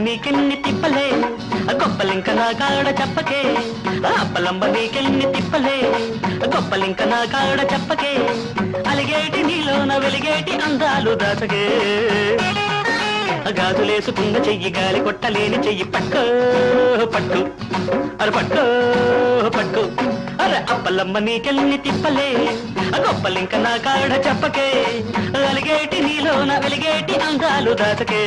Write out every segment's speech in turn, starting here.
నీకెన్ని తిప్పలే గొప్పలింక నా కాడ చెప్పకే అప్పలమ్మ నీకెన్ని తిప్పలే గొప్పలింక నా కాడ చెప్పకే అలిగేటి నీలోన వెలిగేటి అందాలు దాచకే గాజులేసుకున్న చెయ్యి గాలి కొట్టలేని చెయ్యి పట్టు పట్టు అర పట్టు పట్టు అరే అప్పలమ్మ నీకెన్ని తిప్పలే గొప్పలింక నా కాడ చెప్పకే అలిగేటి నీలోన వెలిగేటి అందాలు దాచకే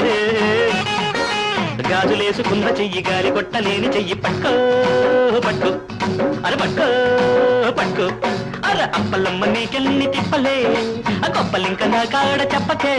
గాజులేసుకున్న చెయ్యి గాలి కొట్టలేని చెయ్యి పట్టు పట్టు అర పట్టు పట్టు అర అప్పలమ్మ నీకెన్ని తిప్పలే గొప్పలింక నా కాడ చెప్పకే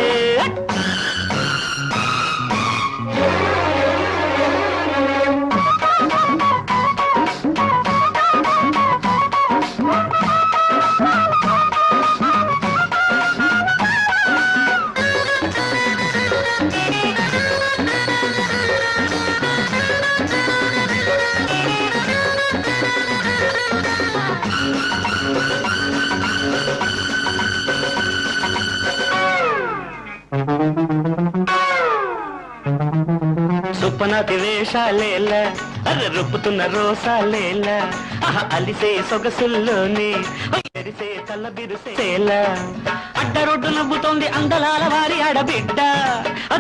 సుప్పనాతి వేషాలేలా అర్ర రుప్పుతున్న రోసాలేలా అలిసే సొగసుల్లోని ఎరిసే తల్ల బిరుసేలా అడ్డ రోడ్డు నవ్వుతోంది అందలాల వారి ఆడబిడ్డ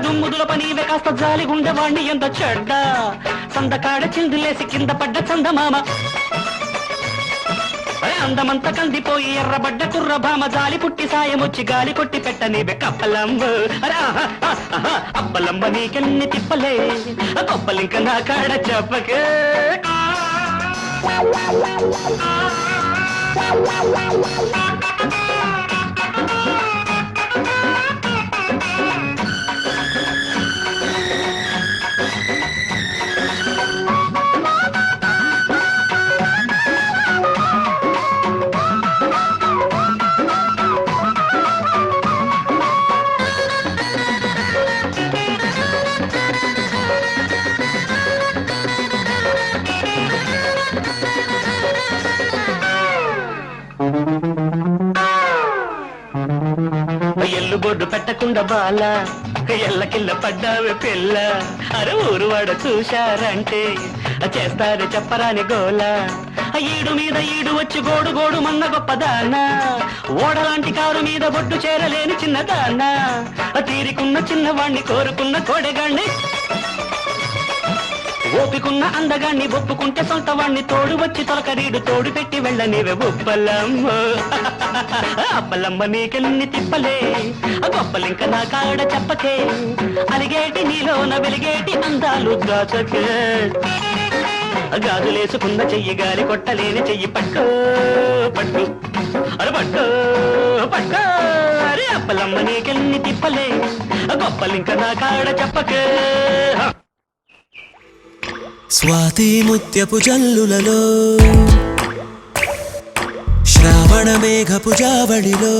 దుమ్ముదుల పనీవే కాస్త జాలి గుండెవాణ్ణి ఎంత చెడ్డ సందకాడ చిందులేసి కింద పడ్డ చందమామ అందమంతా కందిపోయి ఎర్రబడ్డ కుర్రభామ జాలి పుట్టి సాయమొచ్చి గాలి కొట్టి పెట్టనివే కప్పలంబ అప్పలంబ నీకెన్ని తిప్పలే గొప్పలింక నా కాడ చెప్పకే ఎల్లు బొడ్డు పెట్టకుండా బాల ఎల్లకిల్ల పడ్డావే పిల్ల అరే ఊరు వాడ చూశారంటే చేస్తారు చెప్పరాని గోల ఈడు మీద ఈడు వచ్చి గోడు గోడు మన్న గొప్పదానా ఓడలాంటి కారు మీద బొడ్డు చేరలేని చిన్నదానా తీరికున్న చిన్నవాణ్ణి కోరుకున్న కోడెగాణ్ణి ఓపికున్న అందగాన్ని ఒప్పుకుంటే సొంతవాణ్ణి తోడు వచ్చి తొలకరీడు తోడు పెట్టి వెళ్ళనివే ఉప్పలమ్మ అప్పలమ్మ నీకెన్ని తిప్పలే గొప్పలింక నా కాడ చెప్పకే అలిగేటి నీలోన వెలిగేటి అందాలు దాచకే గాజులేసుకున్న చెయ్యి గాలి కొట్టలేని చెయ్యి పట్టు పట్టు అరే పట్టు పట్టు అరే అప్పలమ్మ నీకెన్ని తిప్పలే గొప్పలింక నా కాడ చెప్పకే స్వాతి ముత్యపు జల్లులలో శ్రావణ మేఘపు జావళిలో